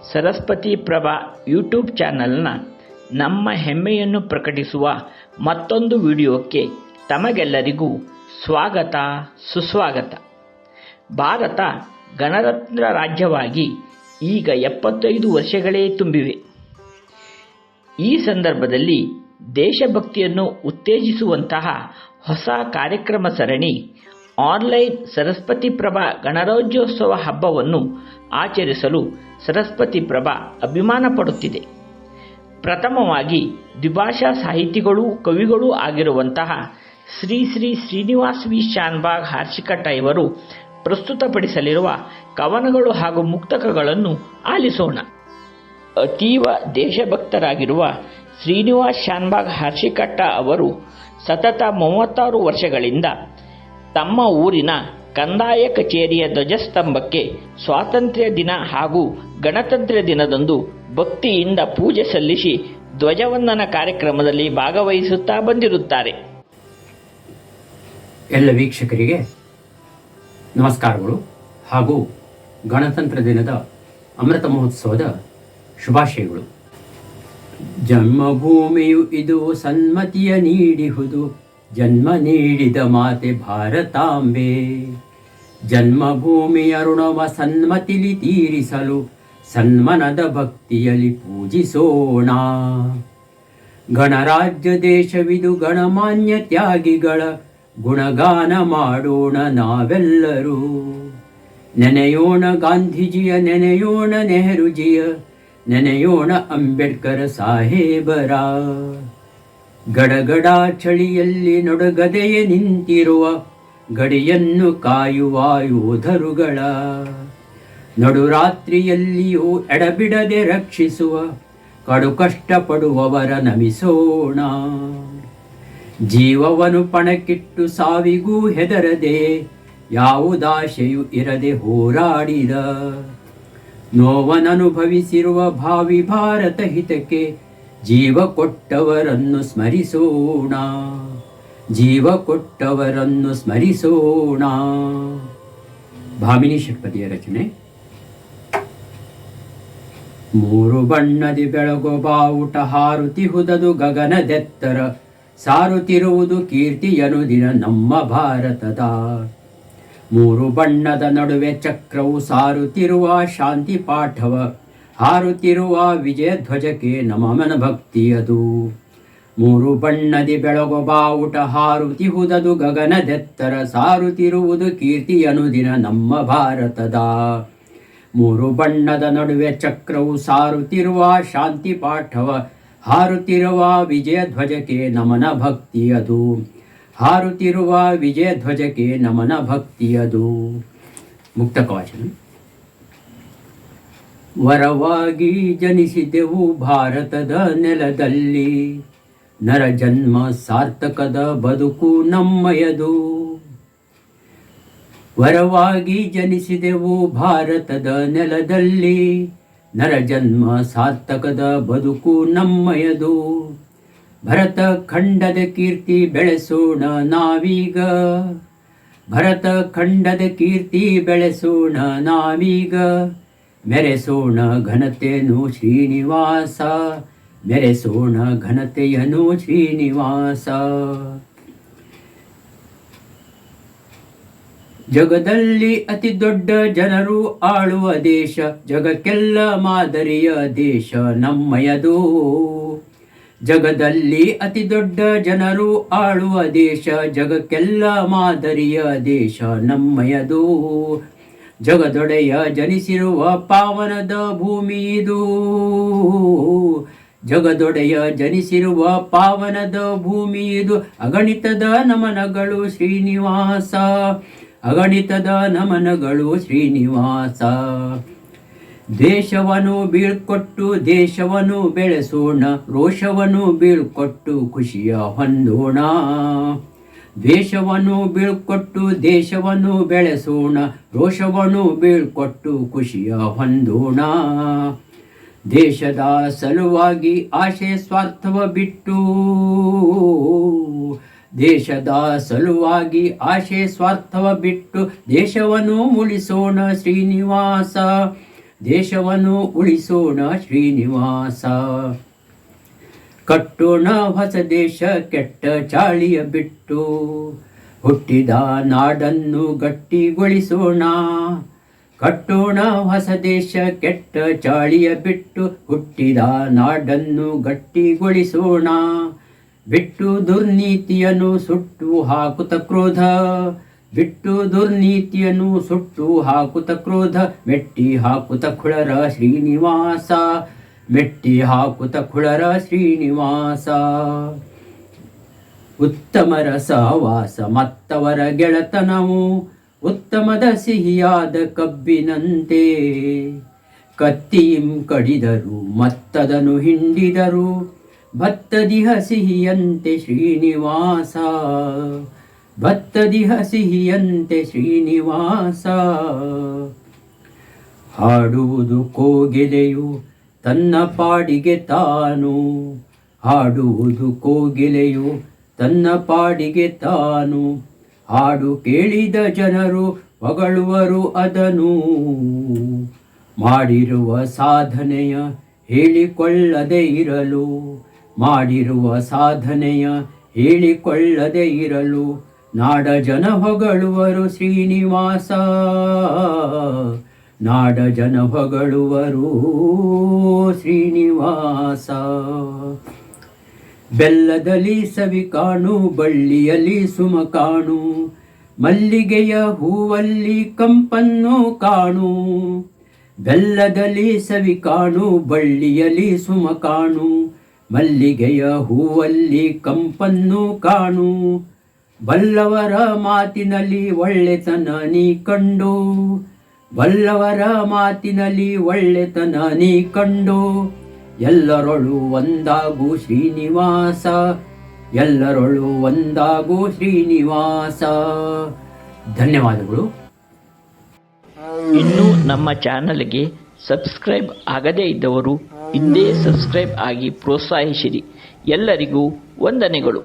Saraswati Prabha YouTube ಚಾನಲ್ನ ನಮ್ಮ ಹೆಮ್ಮೆಯನ್ನು ಪ್ರಕಟಿಸುವ ಮತ್ತೊಂದು ವಿಡಿಯೋಕ್ಕೆ ತಮಗೆಲ್ಲರಿಗೂ ಸ್ವಾಗತ ಸುಸ್ವಾಗತ. ಭಾರತ ಗಣತಂತ್ರ ರಾಜ್ಯವಾಗಿ ಈಗ 75 ವರ್ಷಗಳೇ ತುಂಬಿವೆ. ಈ ಸಂದರ್ಭದಲ್ಲಿ ದೇಶಭಕ್ತಿಯನ್ನು ಉತ್ತೇಜಿಸುವಂತಹ ಹೊಸ ಕಾರ್ಯಕ್ರಮ ಸರಣಿ ಆನ್ಲೈನ್ ಸರಸ್ವತಿ ಪ್ರಭಾ ಗಣರಾಜ್ಯೋತ್ಸವ ಹಬ್ಬವನ್ನು ಆಚರಿಸಲು ಸರಸ್ವತಿ ಪ್ರಭಾ ಅಭಿಮಾನ ಪಡುತ್ತಿದೆ. ಪ್ರಥಮವಾಗಿ ದ್ವಿಭಾಷಾ ಸಾಹಿತಿಗಳೂ ಕವಿಗಳೂ ಆಗಿರುವಂತಹ ಶ್ರೀ ಶ್ರೀನಿವಾಸ್ ವಿ ಶಾನ್ಭಾಗ್ ಹಾರ್ಸಿಕಟ್ಟ ಇವರು ಪ್ರಸ್ತುತಪಡಿಸಲಿರುವ ಕವನಗಳು ಹಾಗೂ ಮುಕ್ತಕಗಳನ್ನು ಆಲಿಸೋಣ. ಅತೀವ ದೇಶಭಕ್ತರಾಗಿರುವ ಶ್ರೀನಿವಾಸ್ ಶಾನ್ಭಾಗ್ ಹಾರ್ಸಿಕಟ್ಟ ಅವರು ಸತತ 36 ವರ್ಷಗಳಿಂದ ತಮ್ಮ ಊರಿನ ಕಂದಾಯ ಕಚೇರಿಯ ಧ್ವಜಸ್ತಂಭಕ್ಕೆ ಸ್ವಾತಂತ್ರ್ಯ ದಿನ ಹಾಗೂ ಗಣತಂತ್ರ ದಿನದಂದು ಭಕ್ತಿಯಿಂದ ಪೂಜೆ ಸಲ್ಲಿಸಿ ಧ್ವಜವಂದನ ಕಾರ್ಯಕ್ರಮದಲ್ಲಿ ಭಾಗವಹಿಸುತ್ತಾ ಬಂದಿರುತ್ತಾರೆ. ಎಲ್ಲ ವೀಕ್ಷಕರಿಗೆ ನಮಸ್ಕಾರಗಳು ಹಾಗೂ ಗಣತಂತ್ರ ದಿನದ ಅಮೃತ ಮಹೋತ್ಸವದ ಶುಭಾಶಯಗಳು. ಜನ್ಮಭೂಮಿಯು ಇದು ಸನ್ಮತಿಯ ನೀಡಿಹುದು, ಜನ್ಮ ನೀಡಿದ ಮಾತೆ ಭಾರತಾಂಬೆ. ಜನ್ಮಭೂಮಿಯ ಋಣವ ಸನ್ಮತಿಲಿ ತೀರಿಸಲು ಸನ್ಮನದ ಭಕ್ತಿಯಲ್ಲಿ ಪೂಜಿಸೋಣ. ಗಣರಾಜ್ಯ ದೇಶವಿದು, ಗಣಮಾನ್ಯ ತ್ಯಾಗಿಗಳ ಗುಣಗಾನ ಮಾಡೋಣ ನಾವೆಲ್ಲರೂ. ನೆನೆಯೋಣ ಗಾಂಧೀಜಿಯ, ನೆನೆಯೋಣ ನೆಹರುಜಿಯ, ನೆನೆಯೋಣ ಅಂಬೇಡ್ಕರ್ ಸಾಹೇಬರ. ಗಡಗಡ ಚಳಿಯಲ್ಲಿ ನಡುಗದೆಯೇ ನಿಂತಿರುವ ಗಡಿಯನ್ನು ಕಾಯುವ ಯೋಧರುಗಳ, ನಡುರಾತ್ರಿಯಲ್ಲಿಯೂ ಎಡಬಿಡದೆ ರಕ್ಷಿಸುವ ಕಡು ಕಷ್ಟಪಡುವವರ ನಮಿಸೋಣ. ಜೀವವನ್ನು ಪಣಕ್ಕಿಟ್ಟು ಸಾವಿಗೂ ಹೆದರದೆ ಯಾವುದಾಶೆಯೂ ಇರದೆ ಹೋರಾಡಿದ, ನೋವನನುಭವಿಸಿರುವ ಭಾವಿ ಭಾರತ ಹಿತಕ್ಕೆ ಜೀವ ಕೊಟ್ಟವರನ್ನು ಸ್ಮರಿಸೋಣ, ಜೀವ ಕೊಟ್ಟವರನ್ನು ಸ್ಮರಿಸೋಣ. ಭಾಮಿನಿ ಷಟ್ಪದಿಯ ರಚನೆ. ಮೂರು ಬಣ್ಣದಿ ಬೆಳಗೋ ಬಾವುಟ ಹಾರುತಿಹುದದು ಗಗನದೆತ್ತರ, ಸಾರುತ್ತಿರುವುದು ಕೀರ್ತಿಯನು ದಿನ ನಮ್ಮ ಭಾರತದ. ಮೂರು ಬಣ್ಣದ ನಡುವೆ ಚಕ್ರವು ಸಾರುತ್ತಿರುವ ಶಾಂತಿ ಪಾಠವ, ಹಾರುತ್ತಿರುವ ವಿಜಯ ಧ್ವಜಕ್ಕೆ ನಮನ ಭಕ್ತಿಯದು. ಮೂರು ಬಣ್ಣದಿ ಬೆಳಗೋ ಬಾವುಟ ಹಾರುತಿಹುದದು ಗಗನದೆತ್ತರ, ಸಾರುತ್ತಿರುವುದು ಕೀರ್ತಿಯನು ದಿನ ನಮ್ಮ ಭಾರತದ. ಮೂರು ಬಣ್ಣದ ನಡುವೆ ಚಕ್ರವು ಸಾರುತ್ತಿರುವ ಶಾಂತಿ ಪಾಠವ, ಹಾರುತ್ತಿರುವ ವಿಜಯ ಧ್ವಜಕ್ಕೆ ನಮನ ಭಕ್ತಿಯದು. ಹಾರುತ್ತಿರುವ ವಿಜಯ ಧ್ವಜಕ್ಕೆ ನಮನ ಭಕ್ತಿಯದು. ಮುಕ್ತಕವಾಚನ. ವರವಾಗಿ ಜನಿಸಿದೆವು ಭಾರತದ ನೆಲದಲ್ಲಿ, ನರ ಜನ್ಮ ಸಾರ್ಥಕದ ಬದುಕು ನಮ್ಮಯದು. ವರವಾಗಿ ಜನಿಸಿದೆವು ಭಾರತದ ನೆಲದಲ್ಲಿ, ನರ ಜನ್ಮ ಸಾರ್ಥಕದ ಬದುಕು ನಮ್ಮಯದು. ಭರತ ಖಂಡದ ಕೀರ್ತಿ ಬೆಳೆಸೋಣ ನಾವೀಗ, ಭರತ ಖಂಡದ ಕೀರ್ತಿ ಬೆಳೆಸೋಣ ನಾವೀಗ. ಮೆರೆಸೋಣ ಘನತೆಯನ್ನು ಶ್ರೀನಿವಾಸ, ಮೆರೆಸೋಣ ಘನತೆಯನ್ನು ಶ್ರೀನಿವಾಸ. ಜಗದಲ್ಲಿ ಅತಿ ದೊಡ್ಡ ಜನರು ಆಳುವ ದೇಶ, ಜಗಕ್ಕೆಲ್ಲ ಮಾದರಿಯ ದೇಶ ನಮ್ಮಯದು. ಜಗದಲ್ಲಿ ಅತಿ ದೊಡ್ಡ ಜನರು ಆಳುವ ದೇಶ, ಜಗಕ್ಕೆಲ್ಲ ಮಾದರಿಯ ದೇಶ ನಮ್ಮಯದು. ಜಗದೊಡೆಯ ಜನಿಸಿರುವ ಪಾವನದ ಭೂಮಿ ಇದು, ಜಗದೊಡೆಯ ಜನಿಸಿರುವ ಪಾವನದ ಭೂಮಿ ಇದು. ಅಗಣಿತದ ನಮನಗಳು ಶ್ರೀನಿವಾಸ, ಅಗಣಿತದ ನಮನಗಳು ಶ್ರೀನಿವಾಸ. ದೇಶವನ್ನು ಬೀಳ್ಕೊಟ್ಟು ದೇಶವನ್ನು ಬೆಳೆಸೋಣ, ರೋಷವನ್ನು ಬೀಳ್ಕೊಟ್ಟು ಖುಷಿಯ ಹೊಂದೋಣ. ದ್ವೇಷವನ್ನು ಬೀಳ್ಕೊಟ್ಟು ದೇಶವನ್ನು ಬೆಳೆಸೋಣ, ರೋಷವನ್ನು ಬೀಳ್ಕೊಟ್ಟು ಖುಷಿಯ ಹೊಂದೋಣ. ದೇಶದ ಸಲುವಾಗಿ ಆಶೆ ಸ್ವಾರ್ಥವ ಬಿಟ್ಟು, ದೇಶದ ಸಲುವಾಗಿ ಆಶೆ ಸ್ವಾರ್ಥವ ಬಿಟ್ಟು ದೇಶವನ್ನು ಮುಳಿಸೋಣ ಶ್ರೀನಿವಾಸ, ದೇಶವನ್ನು ಉಳಿಸೋಣ ಶ್ರೀನಿವಾಸ. ಕಟ್ಟೋಣ ಹೊಸ ದೇಶ ಕೆಟ್ಟ ಚಾಳಿಯ ಬಿಟ್ಟು, ಹುಟ್ಟಿದ ನಾಡನ್ನು ಗಟ್ಟಿಗೊಳಿಸೋಣ. ಕಟ್ಟೋಣ ಹೊಸ ದೇಶ ಕೆಟ್ಟ ಚಾಳಿಯ ಬಿಟ್ಟು, ಹುಟ್ಟಿದ ನಾಡನ್ನು ಗಟ್ಟಿಗೊಳಿಸೋಣ. ಬಿಟ್ಟು ದುರ್ನೀತಿಯನ್ನು ಸುಟ್ಟು ಹಾಕುತ್ತ ಕ್ರೋಧ, ಬಿಟ್ಟು ದುರ್ನೀತಿಯನ್ನು ಸುಟ್ಟು ಹಾಕುತ್ತ ಕ್ರೋಧ. ಮೆಟ್ಟಿ ಹಾಕುತ್ತ ಖುಳರ ಶ್ರೀನಿವಾಸ, ಮೆಟ್ಟಿ ಹಾಕುತ್ತ ಖುಳರ ಶ್ರೀನಿವಾಸ. ಉತ್ತಮರ ಸಹವಾಸ ಮತ್ತವರ ಗೆಳತನವು, ಉತ್ತಮದ ಸಿಹಿಯಾದ ಕಬ್ಬಿನಂತೆ. ಕತ್ತಿಯಿಂ ಕಡಿದರು ಮತ್ತದನು ಹಿಂಡಿದರು, ಭತ್ತದಿಹ ಸಿಹಿಯಂತೆ ಶ್ರೀನಿವಾಸ, ಭತ್ತದಿಹ ಸಿಹಿಯಂತೆ ಶ್ರೀನಿವಾಸ. ಹಾಡುವುದು ಕೋಗಿಲೆಯು ತನ್ನ ಪಾಡಿಗೆ ತಾನು, ಹಾಡುವುದು ಕೋಗಿಲೆಯು ತನ್ನ ಪಾಡಿಗೆ ತಾನು. ಹಾಡು ಕೇಳಿದ ಜನರು ಹೊಗಳುವರು ಅದನು, ಮಾಡಿರುವ ಸಾಧನೆಯ ಹೇಳಿಕೊಳ್ಳದೆ ಇರಲು, ಮಾಡಿರುವ ಸಾಧನೆಯ ಹೇಳಿಕೊಳ್ಳದೆ ಇರಲು. ನಾಡ ಜನ ಹೊಗಳುವರು ಶ್ರೀನಿವಾಸ, ನಾಡ ಜನ ಹೊಗಳುವರು ಶ್ರೀನಿವಾಸ. ಬೆಲ್ಲದಲ್ಲಿ ಸವಿ ಕಾಣು ಬಳ್ಳಿಯಲ್ಲಿ ಸುಮ ಕಾಣು, ಮಲ್ಲಿಗೆಯ ಹೂವಲ್ಲಿ ಕಂಪನ್ನು ಕಾಣು. ಬೆಲ್ಲದಲ್ಲಿ ಸವಿ ಕಾಣು ಬಳ್ಳಿಯಲ್ಲಿ ಸುಮ ಕಾಣು, ಮಲ್ಲಿಗೆಯ ಹೂವಲ್ಲಿ ಕಂಪನ್ನು ಕಾಣು. ಬಲ್ಲವರ ಮಾತಿನಲ್ಲಿ ಒಳ್ಳೆತನ ನೀ ಕಂಡು, ಬಲ್ಲವರ ಮಾತಿನಲ್ಲಿ ಒಳ್ಳೆತನ ನೀ ಕಂಡು. ಎಲ್ಲರೊಳು ಒಂದಾಗು ಶ್ರೀನಿವಾಸ, ಎಲ್ಲರೊಳು ಒಂದಾಗು ಶ್ರೀನಿವಾಸ. ಧನ್ಯವಾದಗಳು. ಇನ್ನೂ ನಮ್ಮ ಚಾನಲ್ಗೆ ಸಬ್ಸ್ಕ್ರೈಬ್ ಆಗದೇ ಇದ್ದವರು ಹಿಂದೆ ಸಬ್ಸ್ಕ್ರೈಬ್ ಆಗಿ ಪ್ರೋತ್ಸಾಹಿಸಿರಿ. ಎಲ್ಲರಿಗೂ ವಂದನೆಗಳು.